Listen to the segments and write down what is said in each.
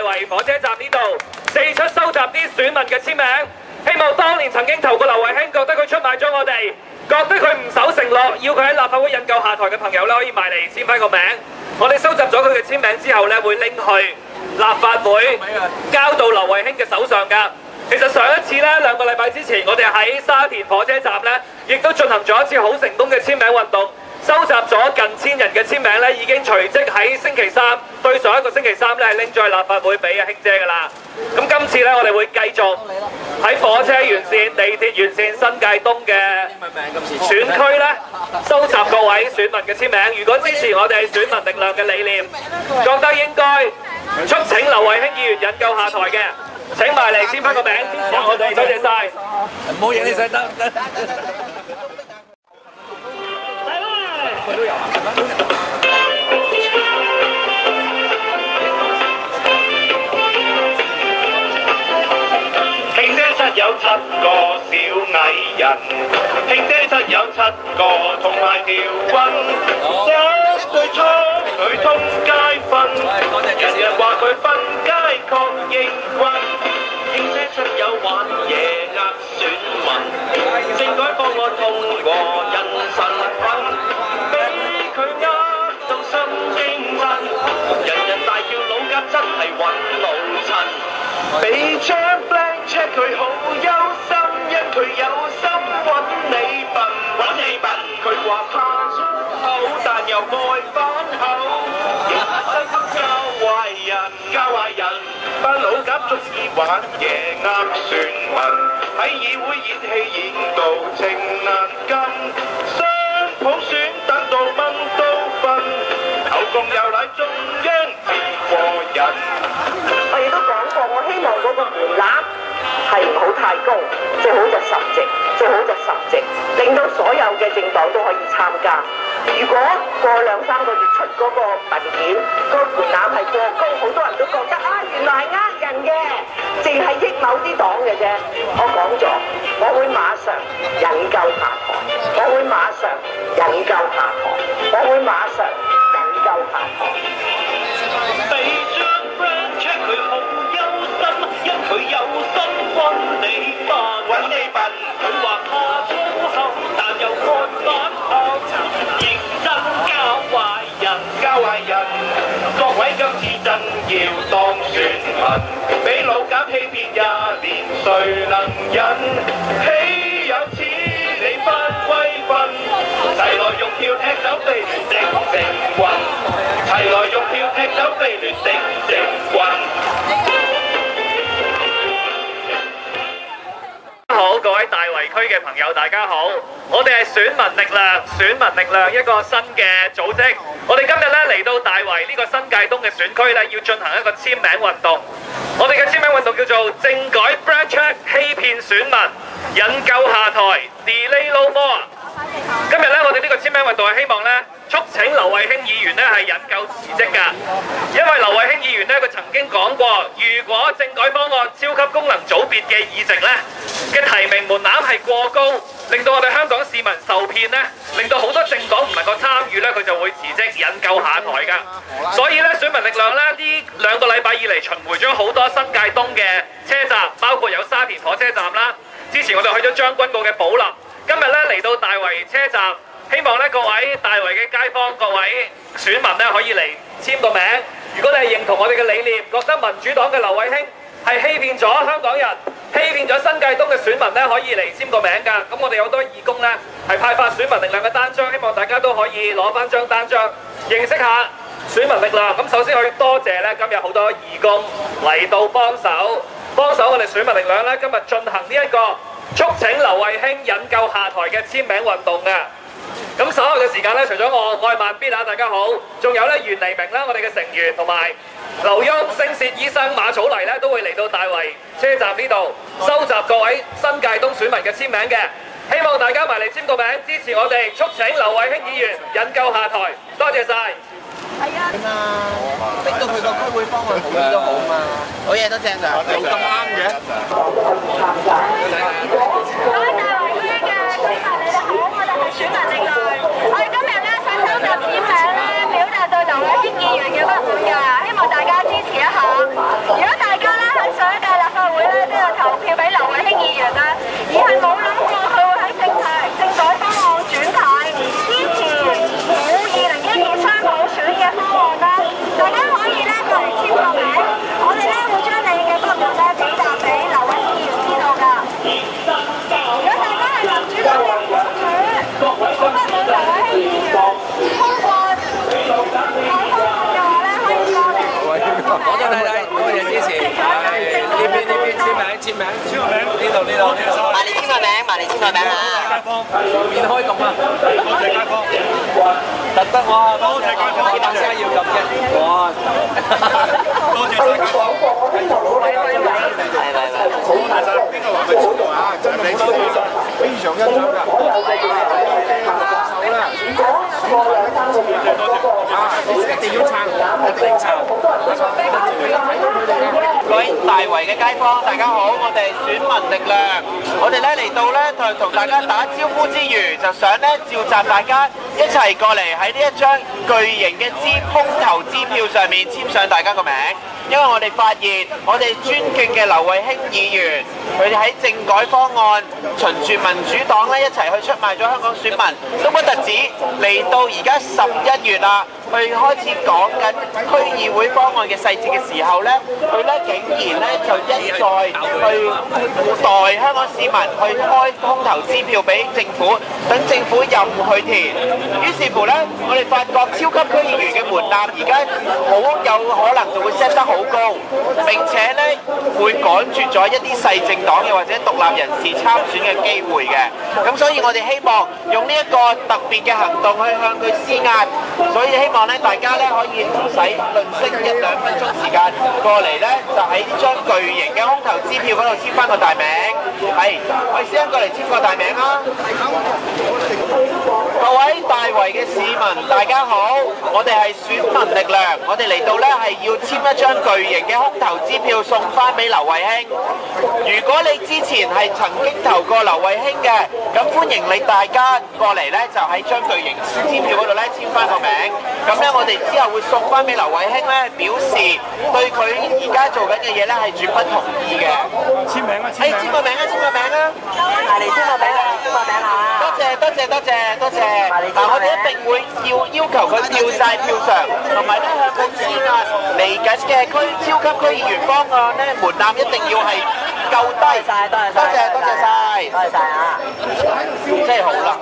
圍火車站呢度四出收集啲選民嘅簽名，希望當年曾經投過劉慧卿，覺得佢出賣咗我哋，覺得佢唔守承諾，要佢喺立法會引咎下台嘅朋友咧，可以埋嚟簽翻個名。我哋收集咗佢嘅簽名之後咧，會拎去立法會交到劉慧卿嘅手上㗎。其實上一次咧2個禮拜之前，我哋喺沙田火車站咧，亦都進行咗一次好成功嘅簽名運動。收集咗近1000人嘅簽名咧，已經隨即喺星期三對上一個星期三咧，係拎咗去立法會俾阿卿姐㗎啦。咁今次咧，我哋會繼續喺火車沿線、地鐵沿線、新界東嘅選區咧，收集各位選民嘅簽名。如果支持我哋選民力量嘅理念，覺得應該促請劉慧卿議員引咎下台嘅，請埋嚟簽翻個名支持我哋，多謝晒。唔好影你勢得。都有啊！慶姐室有7個小藝人，慶姐室有7個同埋條棍，一對粗佢通街瞓，人人話佢瞓街確認棍。慶姐室有玩嘢呃選民，政改方案通過人神棍。佢呃到心驚震，人人大叫老鴿真係揾老襯，俾張 blank check 佢好憂心，因佢有心揾你笨，揾你笨。佢話怕粗口，但又愛反口，真心教壞人，教壞人。班老鴿中意玩嘢呃選民，喺議會演戲演到情難禁，雙普選等到蚊都瞓，口供有賴中央接過人。我亦都講過，我希望嗰個門檻係唔好太高，最好就10席，最好就10席，令到所有嘅政黨都可以參加。如果過2-3個月出嗰個文件，個門檻係過高，好多人都覺得啊，原來係人嘅，淨係益某啲黨嘅啫。我講咗，我會馬上引咎下台，我會馬上引咎下台，我會馬上引咎下台。俾張 brand check 佢好憂心，因佢有心揾你笨，揾你笨。佢話怕粗口，但又愛反口，認真教壞人，教壞人。各位今次真要當選民，俾老鴿欺騙1年，誰能忍？豈有此理不規訓？齊來用票踢走非聯整棍，齊來用票踢走非聯整棍。好，各位大圍區嘅朋友，大家好！我哋係選民力量，選民力量一個新嘅組織。我哋今日咧嚟到大圍呢個新界東嘅選區咧，要進行一個簽名運動。我哋嘅簽名運動叫做政改 brand check 欺騙選民，引咎下台 delay no more。今日咧，我哋呢個簽名運動係希望咧促請劉慧卿議員咧係引咎辭職㗎，因為劉慧卿議員咧佢曾經講過，如果政改方案超級功能組別嘅議席咧嘅提名門檻係過高，令到我哋香港市民受騙咧，令到好多政黨唔能夠參與咧，佢就會辭職引咎下台㗎。所以咧，選民力量咧呢2個禮拜以嚟巡迴咗好多新界東嘅車站，包括有沙田火車站啦，之前我哋去咗將軍澳嘅寶林。今日咧嚟到大圍車站，希望咧各位大圍嘅街坊、各位選民咧可以嚟簽個名。如果你係認同我哋嘅理念，覺得民主黨嘅劉慧卿係欺騙咗香港人、欺騙咗新界東嘅選民咧，可以嚟簽個名㗎。咁我哋有好多義工咧係派發選民力量嘅單張，希望大家都可以攞翻張單張，認識下選民力量。咁首先我要多謝咧今日好多義工嚟到幫手我哋選民力量咧，今日進行呢一個促請劉慧卿引咎下台嘅簽名運動嘅。咁稍後嘅時間咧，除咗我係慢必啊，大家好，仲有咧袁黎明啦，我哋嘅成員同埋劉墉、星薛醫生、馬草黎咧，都會嚟到大圍車站呢度收集各位新界東選民嘅簽名嘅。希望大家埋嚟簽個名，支持我哋，促請劉慧卿議員引咎下台。多謝晒。係啊，逼到佢個區會方案好啲都好嘛，好嘢都正㗎，做咁啱嘅。各位大圍區嘅選民，你哋好，我哋係選民力量。我哋今日咧想收集簽名咧，表達對劉慧卿議員嘅不滿㗎，希望大家支持一下。如果簽名，呢度。埋你簽個名，啊！免開動啊！多謝街坊，特登哇！多謝街坊，點解要咁嘅？哇！多謝晒街坊，邊個話佢知道啊？真係非常欣賞㗎。一定要撐，一定撐。各位大圍嘅街坊，大家好，我哋係選民力量，我哋咧嚟到咧同大家打招呼之餘，就想咧召集大家一齊過嚟喺呢一張巨型嘅空頭支票上面簽上大家個名，因為我哋發現我哋尊敬嘅劉慧卿議員，佢哋喺政改方案循住民主黨咧一齊去出賣咗香港選民，都不特止嚟到而家11月啦。去開始講緊區議會方案嘅細節嘅時候咧，佢咧竟然咧就一再去代香港市民去開空頭支票俾政府，等政府任去填。於是乎咧，我哋發覺超級區議員嘅門檻而家好有可能就會 set 得好高，並且咧會趕絕咗一啲細政黨嘅或者獨立人士參選嘅機會嘅。咁所以我哋希望用呢一個特別嘅行動去向佢施壓，所以希望大家咧可以唔使吝嗇1-2分鐘時間過嚟咧，就喺呢張巨型嘅空頭支票嗰度簽翻個大名。係，我哋先過嚟簽個大名啦。各位大圍嘅市民，大家好，我哋係選民力量，我哋嚟到咧係要簽一張巨型嘅空頭支票送翻俾劉慧卿。如果你之前係曾經投過劉慧卿嘅，咁歡迎你大家過嚟咧，就喺張巨型支票嗰度咧簽翻個名。咁咧，我哋之後會送翻俾劉慧卿咧，表示對佢而家做緊嘅嘢咧係絕不同意嘅。簽名啊！簽個名啊！埋嚟簽個名啊！多謝。嗱，我哋一定會要求佢掉晒票償，同埋咧向佢施壓。嚟緊嘅超級區議員方案咧，門檻一定要係夠低。多謝晒啊！真係好啦。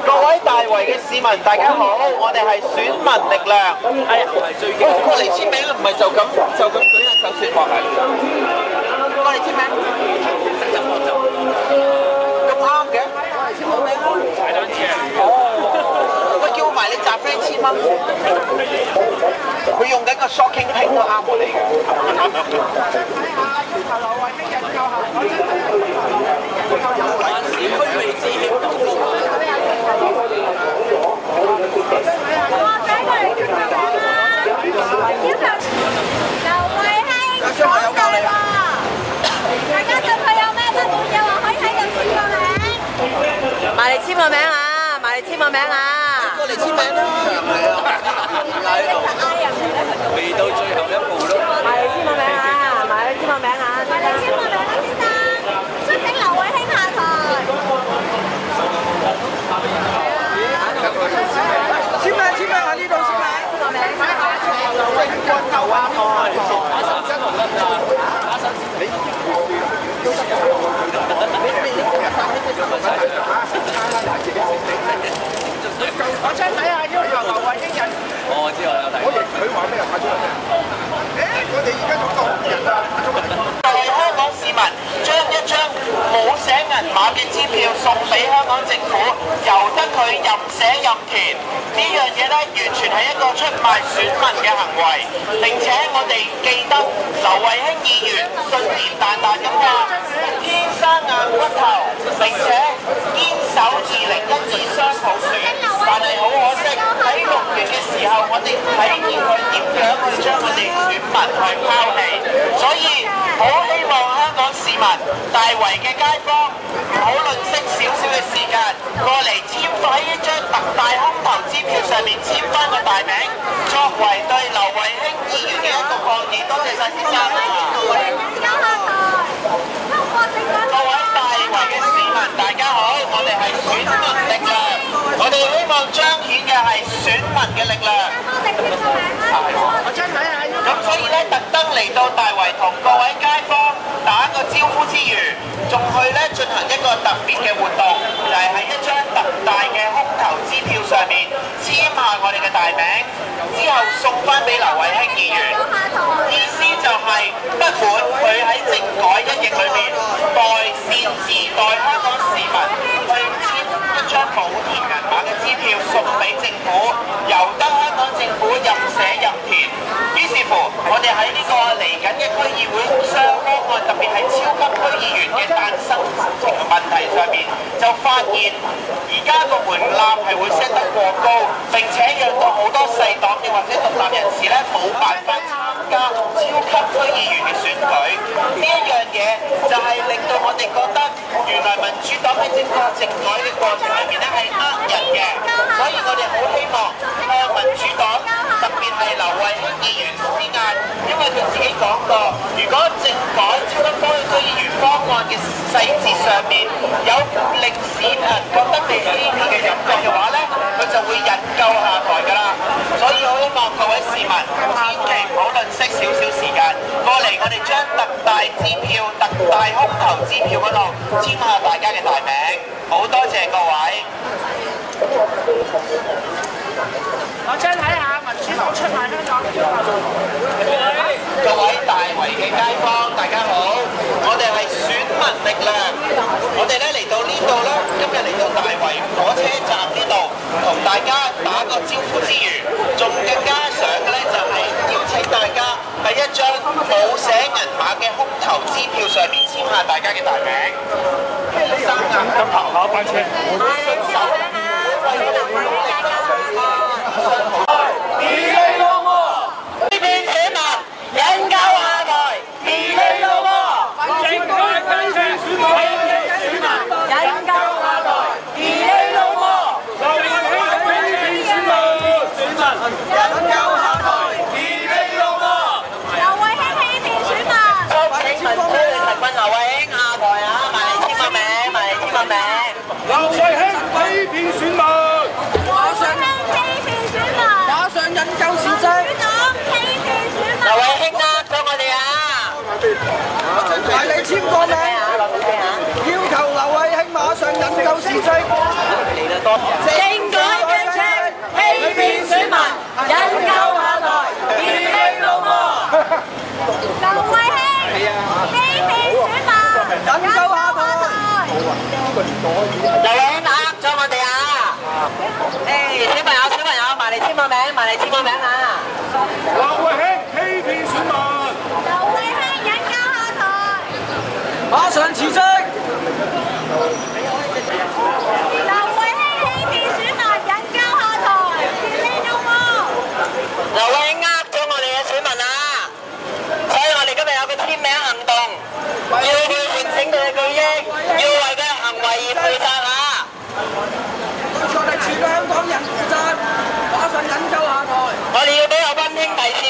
各位大圍嘅市民，大家好，我哋係選民力量。過嚟簽名唔係就咁舉下手説話係。過嚟簽名。咁啱嘅。踩單車。哦。喂，叫埋你集 friend 簽啊！佢用緊個 shocking pink 都啱我哋嘅。埋嚟簽個名啊！過嚟簽名啦！未到最後一步咯。埋嚟簽個名啊！先生，促請劉慧卿下台。簽名喺呢度簽名。軍頭啊！我想睇下要求劉慧卿人。我知我有睇。佢話咩派出嚟？我哋而家仲講人啊！為香港市民將一張冇寫銀碼嘅支票送俾香港政府，由得佢任寫任填，呢樣嘢咧完全係一個出賣選民嘅行為。並且我哋記得劉慧卿議員信言大大咁話：天生硬骨頭，並且堅守2012雙普選。但係好可惜，喺6月嘅時候，我哋睇見佢點樣去將我哋選民去拋棄。所以好希望香港市民、大圍嘅街坊唔好吝嗇少少嘅時間，過嚟簽喺一張特大空頭支票上面簽翻個大名，作為對劉慧卿議員嘅一個抗議。多謝晒先生。各位大圍嘅市民，大家好，我哋係選民力量，我哋希望彰顯嘅係選民嘅力量。咁所以咧，特登嚟到大圍同各位街坊打個招呼之餘，仲去咧進行一個特別嘅活動，就係喺一張特大嘅空頭支票上面簽下我哋嘅大名，之後送翻俾劉慧卿議員。意思就係不我哋喺呢個嚟緊嘅區議會雙方案，特別係超級區議員嘅誕生情問題上面，就發現而家個門檻係會 set 得過高，並且讓到好多細黨嘅或者獨立人士咧冇辦法參加超級區議員嘅選舉。呢一樣嘢就係令到我哋覺得原來民主黨喺整個政改嘅過程裏面咧係人嘅，所以我哋好希望向民主黨特別係劉慧卿議員施壓，因為佢自己講過，如果政改超級區議員方案嘅細節上面有令市民覺得被欺騙嘅感覺嘅話咧，佢就會引咎下台㗎啦。所以我希望各位市民千祈唔好吝嗇少少時間過嚟，我哋將特大支票、特大空頭支票嗰度簽下大家嘅大名，好多謝各位。我想睇下民主黨出賣香港。各位大圍嘅街坊，大家好，我哋係選民力量，我哋咧嚟到呢度咧，今日嚟到大圍火車站呢度，同大家打個招呼之餘，仲更加想嘅咧就係邀請大家喺一張冇寫銀碼嘅空頭支票上面簽下大家嘅大名。生日咁拍下班車。埋你簽個名，要求劉慧卿馬上引咎辭職。政改不清，欺騙選民，引咎下台，義氣怒罵。劉慧卿，欺騙選民，引咎下台。劉慧卿呃咗我哋啊！誒，小朋友，埋嚟簽個名，啊！劉慧卿欺騙選民。馬上辭職！劉慧卿欺騙選民，引咎下台，義氣怒罵。劉慧卿呃咗我哋嘅選民啊！所以我哋今日有個簽名行動，要去喚醒佢嘅記憶，要為佢嘅行為而負責啊！對全香港人負責，馬上引咎下台。我哋要俾個溫馨提示